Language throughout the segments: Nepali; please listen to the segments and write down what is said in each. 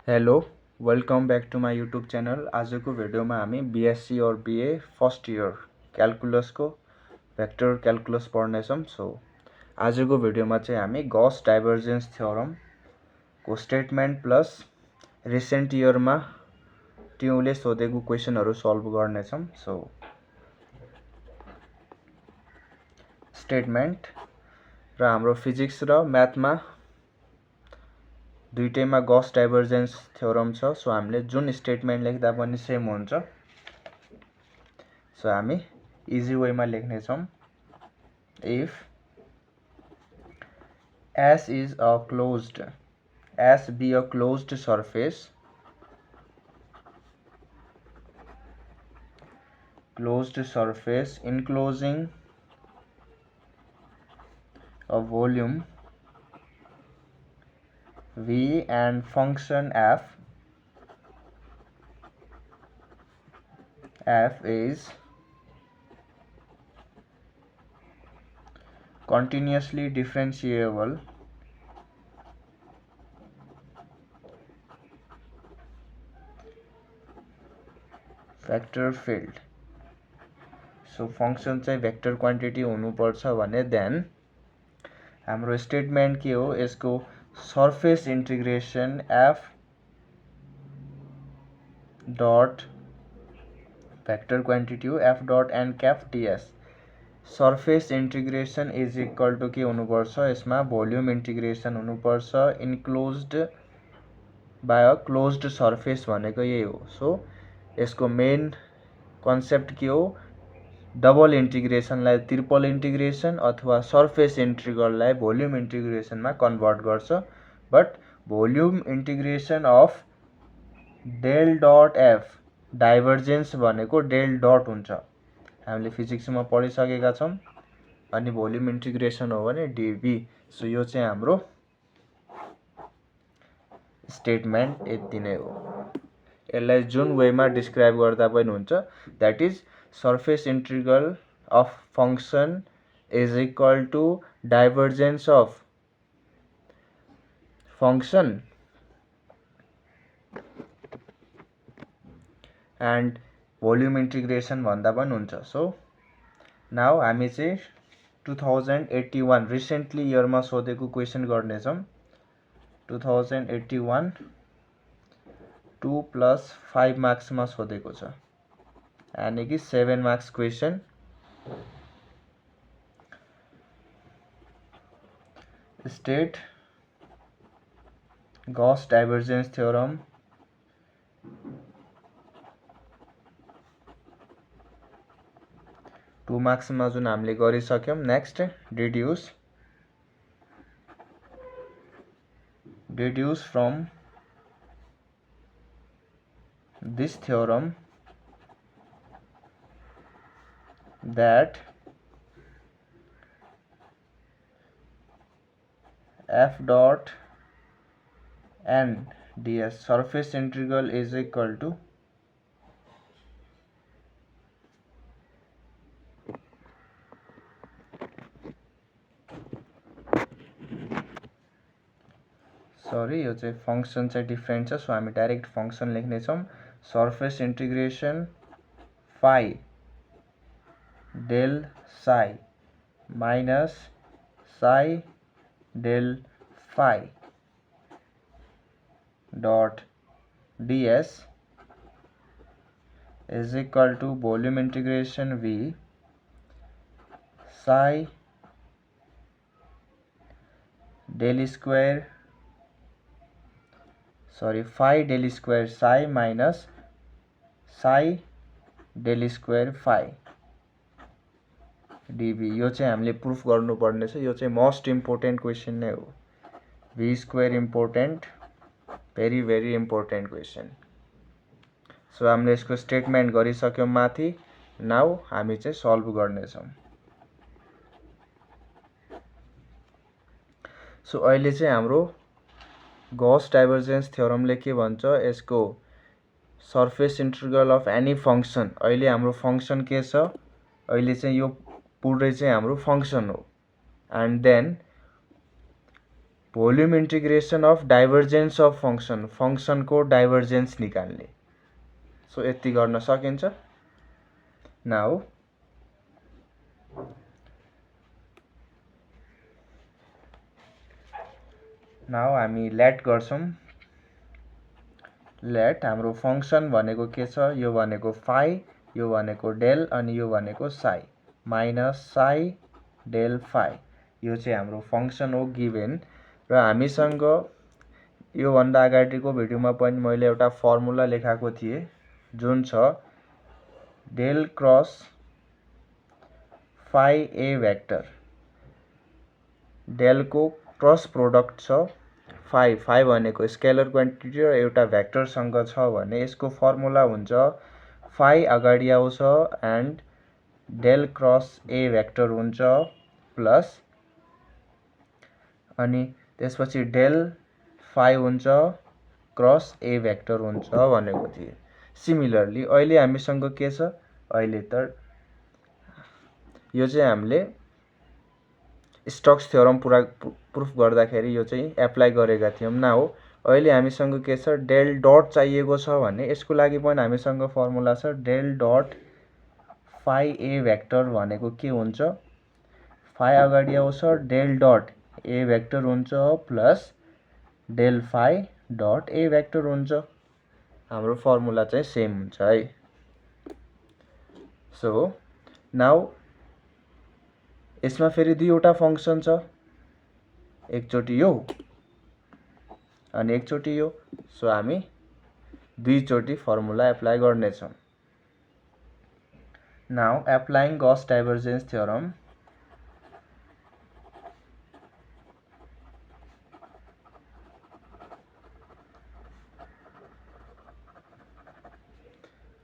Hello welcome back to my YouTube channel. आज को भिडियो में हमी बीएससी और बीए फर्स्ट ईयर क्यालकुलस को वेक्टर क्यालकुलस पढ्नेछौं। सो आज को भिडियो में हमी गॉस डाइभर्जेन्स थ्योरम को स्टेटमेंट प्लस रिसेंट ईयर में ट्यूले सोधेको क्वेशनहरु सल्भ गर्नेछौं। सो स्टेटमेंट र हाम्रो फिजिक्स र मैथ में दुईटैमा गॉस डाइभर्जेन्स थ्योरम छ। सो हामीले जुन स्टेटमेंट लेख्दा पनि सेम हुन्छ। सो हामी इजी वे में लेख्ने छौं। If S is a closed S be a closed surface enclosing a volume V and function f is continuously differentiable vector field। So function चाहिँ वेक्टर क्वांटिटी हुनुपर्छ भने देन हाम्रो स्टेटमेंट के हो, यसको surface integration f dot vector quantity हो f dot n cap ds। Surface integration is equal to के हुनुपर्छ, यसमा भोल्युम इंटीग्रेशन हुनुपर्छ enclosed by a closed surface भनेको यही हो। सो यसको मेन कन्सेप्ट के हो, डबल इंटीग्रेशनलाई ट्रिपल इंटीग्रेशन अथवा सरफेस इंटीग्रललाई भोल्युम इंटीग्रेशन में कन्भर्ट गर्छ। But volume integration of del dot F divergence भनेको डेल डॉट हुन्छ, हामीले फिजिक्स में पढिसकेका छौं। अनि भोल्युम इंटीग्रेशन हो भने डीवी। सो यो चाहिँ हाम्रो स्टेटमेंट यति नै हो। यसलाई जुन वे में डिस्क्राइब गर्दा पनि हुन्छ, that is surface integral of function is equal to divergence of function and volume integration भन्दा पनि हुन्छ। सो नाउ हामी चाहिँ 2081 रिसेंटली इयर में सोधेको क्वेशन गर्नेछौं। 2081 2+5 मार्क्स में सोधेको छ, यानी कि 7 marks question. State Gauss divergence theorem two marks में जुन हामीले गरिसक्यौं। Next deduce from this theorem that f dot n ds surface integral is equal to sorry यो चाहिँ फंक्शन चाहिँ डिफरेंट छ। सो हामी डाइरेक्ट फंक्शन लेख्ने छौं। Surface integration phi del psi minus psi del phi dot ds is equal to volume integration v psi del square phi del square psi minus psi del square phi DV. यो चाहिँ हामीले प्रूफ गर्नुपर्ने छ। यो चाहिँ मोस्ट इम्पोर्टेन्ट क्वेशन नै हो। v square important, very very important question. So हामीले यसको स्टेटमेंट गरिसक्यौं माथि। नाउ हामी चाहिँ सल्भ गर्ने छौं। सो अहिले चाहिँ हाम्रो गॉस डाइभर्जेन्स थ्योरमले के भन्छ, यसको surface integral of any function, अहिले हाम्रो फंक्शन के छ, अहिले चाहिँ यो पुरै चाहिँ हाम्रो फंक्शन हो। And then volume integration of divergence of function, फंक्सनको डाइभर्जेन्स निकाल्ने। सो यति गर्न सकिन्छ। नाउ हामी लेट गर्छौं। लेट हाम्रो फंक्सन भनेको के छ, यो भनेको फाइ, यो भनेको डेल अनि यो भनेको साइ, माइनस साइ डेल फाइ, यो चाहिँ हाम्रो फंक्सन हो गिभेन। र हामीसँग यो भन्दा अगाडिको भिडियोमा पनि मैले एउटा फर्मुला लेखाएको थिए जुन छ del cross phi A vector. Del को क्रस प्रोडक्ट छ फाइ, फाइ भनेको स्केलर क्वान्टिटी र एउटा भेक्टरसँग छ भने यसको फर्मुला हुन्छ फाइ अगाडि आउँछ and del cross A vector हुन्छ प्लस अनि त्यसपछि डेल फाइ हुन्छ क्रस ए भेक्टर हुन्छ भनेको थिए। सिमिलरली अहिले हामीसँग के छ, अहिले त यो चाहिँ हामीले स्टोक्स थ्योरम प्रुफ गर्दाखेरि यो चाहिँ एप्लाई गरेका थियौं। नाउ अहिले हामीसँग के छ, डेल डट चाहिएको छ भने यसको लागि पनि हामीसँग फर्मुला छ del dot phi A vector भनेको के हुन्छ, फाइ अगाडि आउँछ डेल डट ए भेक्टर हुन्छ plus del phi dot A vector हुन्छ। हाम्रो फर्मुला चाहिँ सेम हुन्छ है। सो नाउ यसमा फेरि दुईवटा फंक्सन छ, एकचोटि यो अनि एकचोटि यो। सो हामी दुईचोटि फर्मुला एप्लाई गर्नेछौं। Now applying Gauss divergence theorem,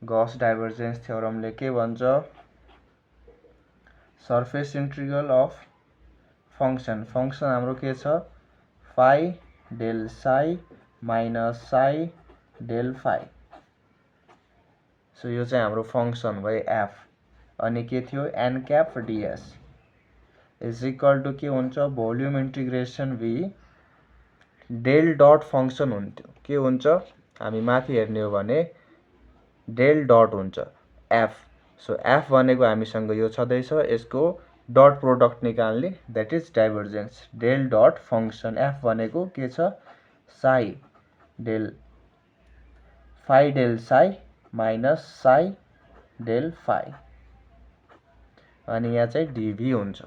Gauss divergence थ्योरमले के भन्छ, surface integral of function, function हाम्रो के छ phi del psi minus psi del phi. So यो चाहिँ हाम्रो फंक्शन भयो एफ। अनि के थियो N cap DS is equal to के हुन्छ volume integration V del dot function हुन्थ्यो, के हुन्छ हामी माथि हेर्ने हो भने डेल डट हुन्छ एफ। सो एफ भनेको हामीसँग यो छँदैछ, यसको डट प्रोडक्ट निकाल्ने that is divergence. Del dot function F भनेको के छ psi del phi del psi minus psi del phi अनि यहाँ चाहिँ डीभी हुन्छ।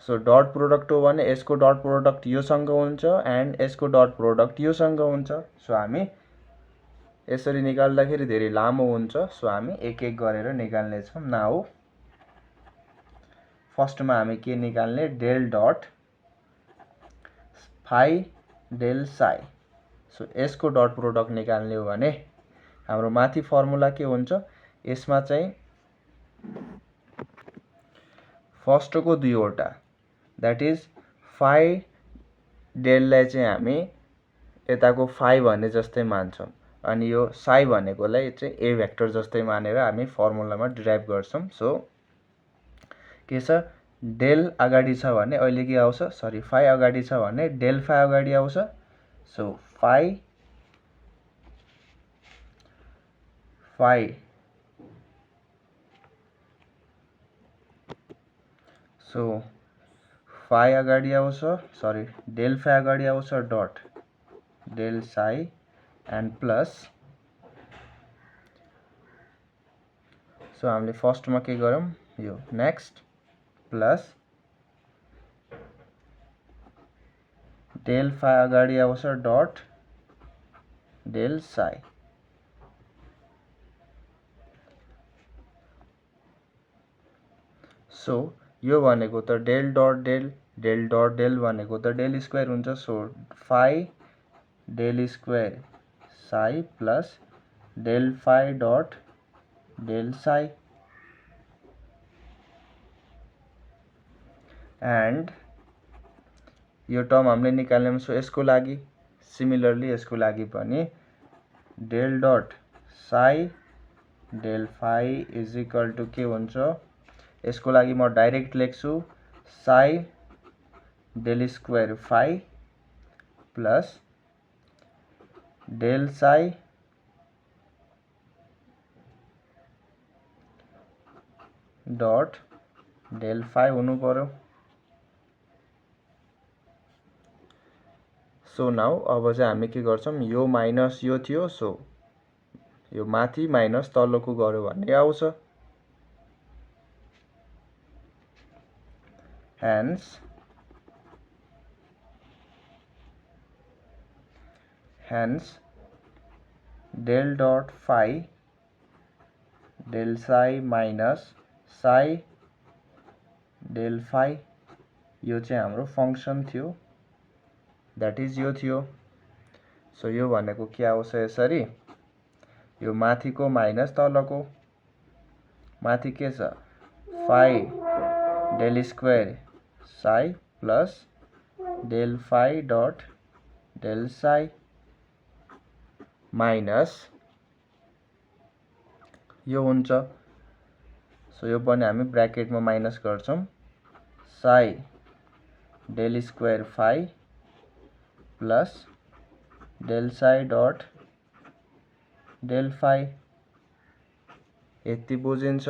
सो डट प्रोडक्ट हो भने यसको डट प्रोडक्ट योसँग हुन्छ एन्ड यसको डट प्रोडक्ट योसँग हुन्छ। सो हामी यसरी निकाल्दाखेरि धेरै लामो हुन्छ, सो हामी एक एक गरेर निकाल्ने छौं। नाउ फर्स्टमा हामी के निकाल्ने डेल डट फाइ डेल साइ। सो यसको डट प्रोडक्ट निकाल्ने हो भने हाम्रो माथि फर्मुला के हुन्छ, यसमा चाहिँ फर्स्टको दुईवटा दैट इज फाइ डेललाई चाहिँ हामी यताको फाइ भने जस्तै मान्छौं अनि यो साइ भनेकोलाई चाहिँ ए भेक्टर जस्तै मानेर हामी फर्मुलामा डिराइभ गर्छौं। सो के छ डेल अगाडि छ भने अहिले के आउँछ, सरी फाइ अगाडि छ भने डेल फाइ अगाडि आउँछ। सो फाइ सो फाइ अगाडि आउँछ, सरी डेल फाइ अगाडि आउँछ dot del psi and plus. So हामीले फर्स्टमा के गरौँ यो नेक्स्ट प्लस डेल फाइ अगाडि आउँछ डट डेल साइ। सो यो भनेको त del dot del, del dot del भनेको त डेल स्क्वायर हुन्छ। So phi del square psi plus del phi dot del psi and यो टर्म हामीले निकाल्ने। सो यसको लागि सिमिलरली यसको लागि पनि del dot psi del phi is equal to के हुन्छ, यसको लागि म डाइरेक्ट लेख्छु psi del square phi plus del psi dot del phi हुनु पर्यो। सो नाउ अब चाहिँ हामी के गर्छौं, यो माइनस यो थियो, सो यो माथि माइनस तलको गर्यो भने आउँछ। hence del dot phi del psi minus psi del phi यो चाहिँ हाम्रो फंक्सन थियो, दैट इज यो थियो। सो यो भनेको के आउँछ यसरी, यो माथिको माइनस तलको, माथि के छ phi del square psi plus del phi dot del psi minus यो हुन्छ। सो यो पनि हामी ब्रैकेटमा माइनस गर्छौं, psi del square phi plus del psi dot del phi। यति बुझिन्छ।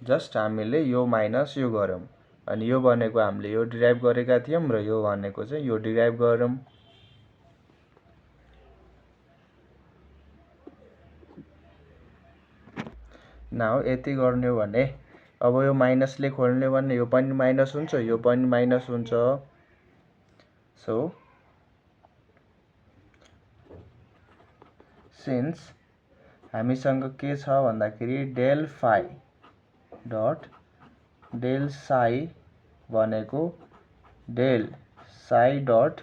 जस्ट हामीले यो माइनस यो गर्यौं, अनि यो भनेको हामीले यो डिराइभ गरेका थियौं र यो भनेको चाहिँ यो डिराइभ गर्यौं। नाउ यति गर्ने हो भने अब यो माइनसले खोल्ने भने यो पनि माइनस हुन्छ, यो पनि माइनस हुन्छ। सो सिन्स हामीसँग के छ भन्दाखेरि del phi dot del psi भनेको del psi dot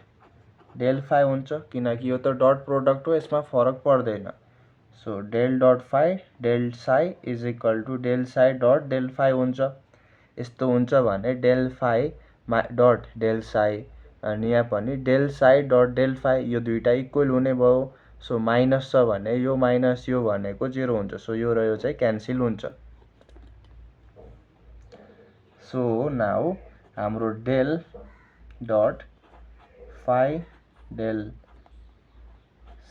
del phi हुन्छ, किनकि यो त डट प्रोडक्ट हो, यसमा फरक पर्दैन। So del dot phi del psi is equal to del psi dot del phi हुन्छ। यस्तो हुन्छ भने del phi dot del psi, अनि यहाँ पनि del psi dot del phi, यो दुईटा इक्वल हुने भयो। सो माइनस छ भने यो माइनस यो भनेको 0 हुन्छ। सो यो र यो चाहिँ क्यान्सल हुन्छ। सो नाउ हाम्रो del dot phi del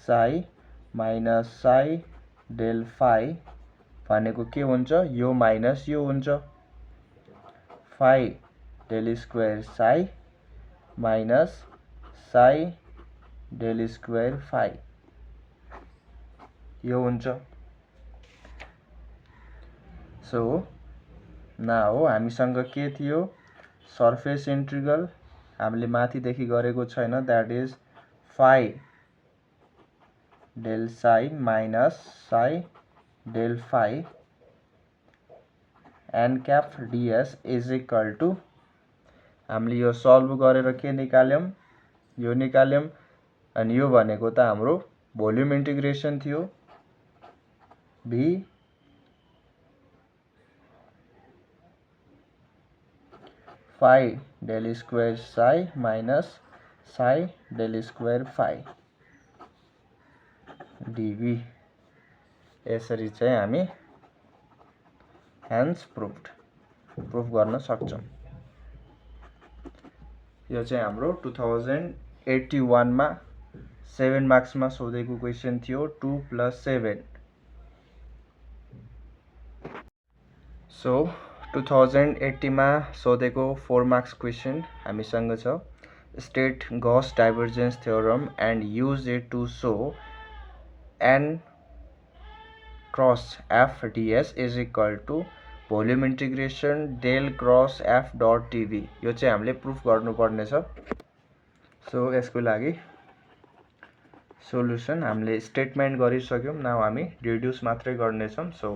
psi minus psi del phi भनेको के हुन्छ, यो माइनस यो हुन्छ। Phi del square psi minus psi del square phi यो हुन्छ। सो नाउ हामीसँग के थियो, सर्फेस इन्टिग्रल हामीले माथिदेखि गरेको छैन, that is phi del psi minus psi del phi N cap DS is equal to, हामीले यो सल्भ गरेर के निकाल्यौं, यो निकाल्यौं, अनि यो भनेको त हाम्रो भोल्युम इन्टिग्रेसन थियो, V phi del square psi minus psi del square phi DV. यसरी चाहिँ हामी हेन्स प्रुफ गर्न सक्छौं। यो चाहिँ हाम्रो 2081 मा 7 मार्क्स मा सोधेको क्वेशन थियो, 2 + 7। सो 2080 मा सोधेको 4 मार्क्स क्वेशन हामीसँग छ, state Gauss divergence theorem and use it to show N cross F DS is equal to volume integration del cross F dot DV. यो चाहिँ हामीले प्रुफ गर्नुपर्ने छ। सो यसको लागि सोल्युसन हामीले स्टेटमेन्ट गरिसक्यौं, नाउ हामी डिड्युस मात्रै गर्नेछौं। सो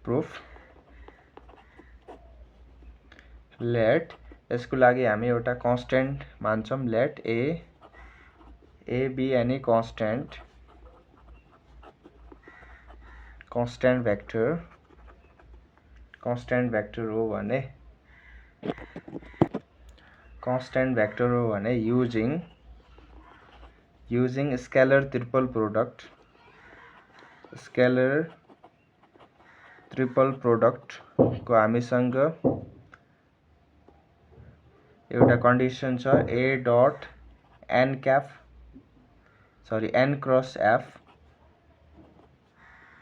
प्रुफ लेट, यसको लागि हामी एउटा कन्स्टेन्ट मान्छौं, let A be any constant vector हो भने using scalar triple product scalar triple प्रोडक्टको हामीसँग एउटा कन्डिसन छ A dot N cross F.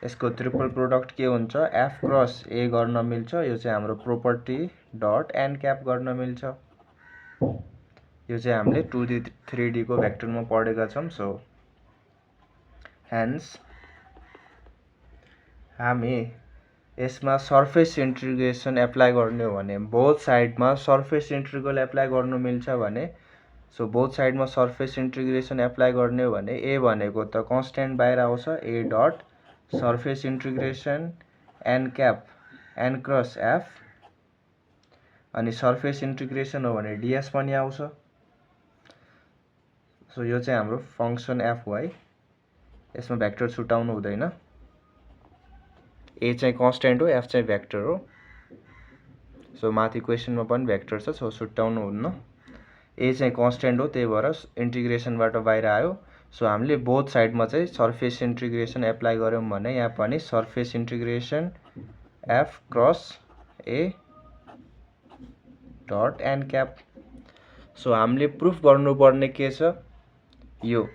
यसको ट्रिपल प्रोडक्ट के हुन्छ, एफ क्रस ए गर्न मिल्छ। यो चाहिँ हाम्रो प्रोपर्टी डट एन क्याप गर्न मिल्छ। यो चाहिँ हामीले 2D 3D को भेक्टरमा पढेका छौँ। सो हेन्स हामी यसमा सर्फेस इन्टिग्रेसन एप्लाई गर्ने हो भने बोथ साइडमा सर्फेस इन्टिग्रल एप्लाई गर्नु मिल्छ भने, सो बोथ साइडमा सर्फेस इन्टिग्रेसन एप्लाई गर्ने हो भने ए भनेको त कन्स्ट्यान्ट बाहिर आउँछ, A dot surface integration N cap N cross F, अनि सर्फेस इन्टिग्रेसन हो भने डिएस पनि आउँछ। सो यो चाहिँ हाम्रो फंक्सन एफवाई। यसमा भेक्टर छुटाउनु हुँदैन। ए चाहिँ कन्स्ट्यान्ट हो, एफ चाहिँ भेक्टर हो। सो माथि क्वेसनमा पनि भेक्टर छ, सो छुटाउनु हुन्न। ए चाहिँ कन्स्ट्यान्ट हो, त्यही भएर इन्टिग्रेसनबाट बाहिर आयो। सो हामीले बोथ साइडमा चाहिँ सर्फेस इन्टिग्रेसन एप्लाई गऱ्यौँ भने यहाँ पनि surface integration F cross A dot N cap. So हामीले प्रुफ गर्नुपर्ने के छ, यो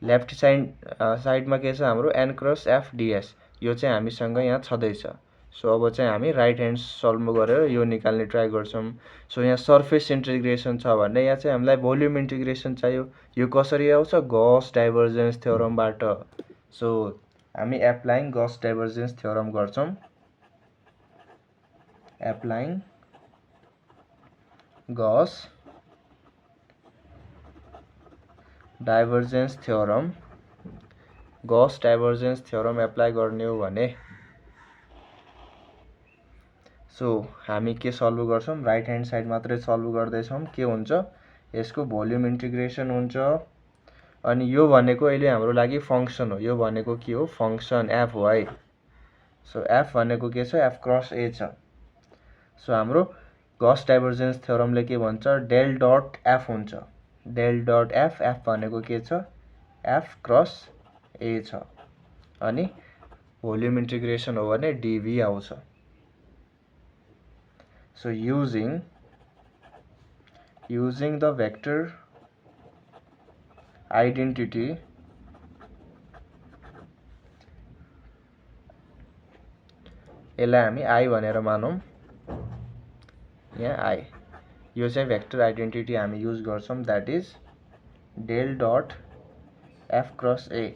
लेफ्ट साइडमा के छ हाम्रो एन क्रस एफ डिएस। यो चाहिँ हामीसँग यहाँ छँदैछ। सो अब चाहिँ हामी राइट ह्यान्ड सल्भ गरेर यो निकाल्ने ट्राई गर्छौँ। सो यहाँ सर्फेस इन्टिग्रेसन छ भने यहाँ चाहिँ हामीलाई भोल्युम इन्टिग्रेसन चाहियो। यो कसरी आउँछ, गॉस डाइभर्जेन्स थ्योरमबाट। सो हामी एप्लाइङ गॉस डाइभर्जेन्स थ्योरम गर्छौँ। Applying Gauss divergence theorem. Gauss divergence theorem apply गर्ने हो भने सो हामी के सल्भ गर्छौँ, राइट ह्यान्ड साइड मात्रै सल्भ गर्दैछौँ। के हुन्छ, यसको भोल्युम इन्टिग्रेसन हुन्छ। अनि यो भनेको अहिले हाम्रो लागि फंक्सन हो। यो भनेको के हो, फंक्सन एफवाई। सो एफ भनेको के छ, एफ क्रस ए छ। सो हाम्रो गॉस डाइभर्जेन्स थ्योरमले के भन्छ, डेल डट एफ हुन्छ। डेल डट एफ, एफ भनेको के छ, एफ क्रस ए छ। अनि भोल्युम इन्टिग्रेसन हो भने डिभी आउँछ। So using the vector identity, यसलाई हामी आई भनेर मानौँ। यहाँ आई, यो चाहिँ भेक्टर आइडेन्टिटी हामी युज गर्छौँ, that is del dot F cross A.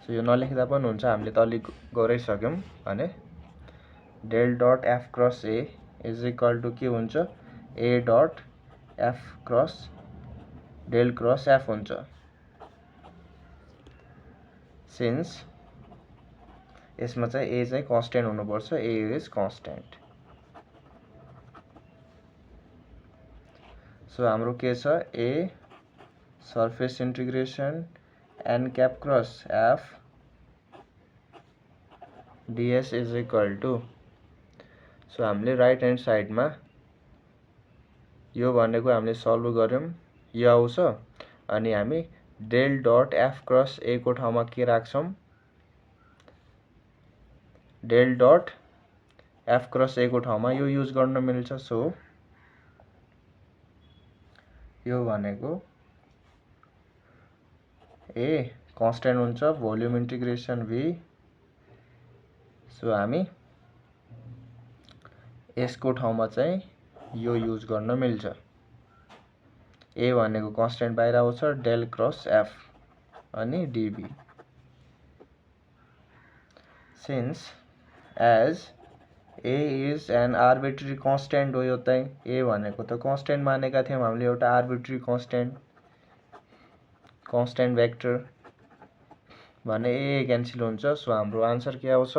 So यो नलेख्दा पनि हुन्छ, हामीले त अलिक गरिसक्यौँ भने del dot F cross A is equal to के हुन्छ, A dot F cross del cross F हुन्छ। सिन्स यसमा चाहिँ ए चाहिँ कन्स्ट्यान्ट हुनुपर्छ, ए इज कन्स्ट्यान्ट। सो हाम्रो के छ, A surface integration N cap cross F DS is equal to, so हामीले राइट ह्यान्ड साइडमा यो भनेको हामीले सल्भ गऱ्यौँ, यो आउँछ। अनि हामी del dot F cross A को ठाउँमा के राख्छौँ, del dot F cross A को ठाउँमा यो युज गर्न मिल्छ। सो यो भनेको ए कन्स्ट्यान्ट हुन्छ, भोल्युम इन्टिग्रेसन भी। सो हामी यसको ठाउँमा चाहिँ यो युज गर्न मिल्छ। ए भनेको कन्स्ट्यान्ट बाहिर आउँछ, डेल क्रस एफ अनि DV. Since as A is an arbitrary constant हो, यो चाहिँ ए भनेको त कन्स्ट्यान्ट मानेका थियौँ हामीले, एउटा आर्बिट्री कन्स्ट्यान्ट भेक्टर भने ए क्यान्सल हुन्छ। सो हाम्रो आन्सर के आउँछ,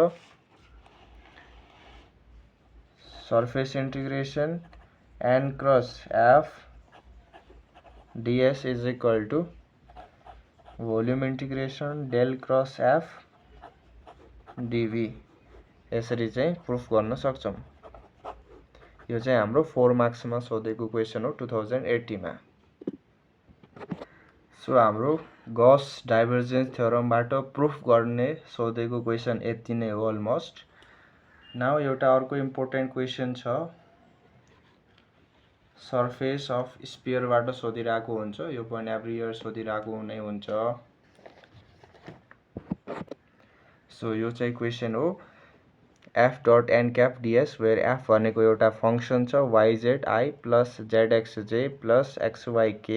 surface integration N cross F DS is equal to volume integration del cross F DV. यसरी चाहिँ प्रुफ गर्न सक्छौँ। यो चाहिँ हाम्रो 4 मार्क्समा सोधेको क्वेसन हो 2080 मा। सो हाम्रो गॉस डाइभर्जेन्स थ्योरमबाट प्रुफ गर्ने सोधेको क्वेसन यति नै हो अलमोस्ट। नाउ एउटा अर्को इम्पोर्टेन्ट क्वेसन छ, सर्फेस अफ स्पियरबाट सोधिरहेको हुन्छ, यो पनि एभ्री इयर सोधिरहेको नै हुन्छ। सो यो चाहिँ क्वेसन हो f dot N cap ds where f भनेको एउटा फंक्सन छ yzi plus zxj plus xyk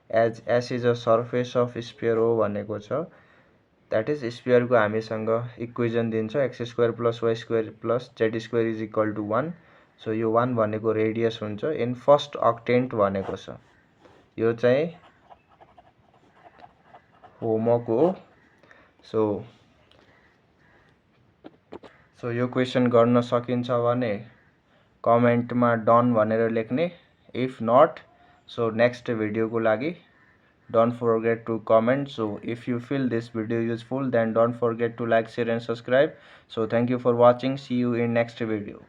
as s is a surface of sphere हो भनेको छ। द्याट इज स्पियरको हामीसँग इक्वेसन दिन्छ x² plus y² plus z² is equal to 1। सो यो 1 भनेको रेडियस हुन्छ इन फर्स्ट अक्टेन्ट भनेको छ। यो चाहिँ होमवर्क हो। सो यो क्वेसन गर्न सकिन्छ भने कमेन्टमा डन भनेर लेख्ने, इफ नट सो नेक्स्ट भिडियोको लागि don't forget to comment. So if you feel this video useful, then don't forget to like, share and subscribe. So thank you for watching. See you in next video.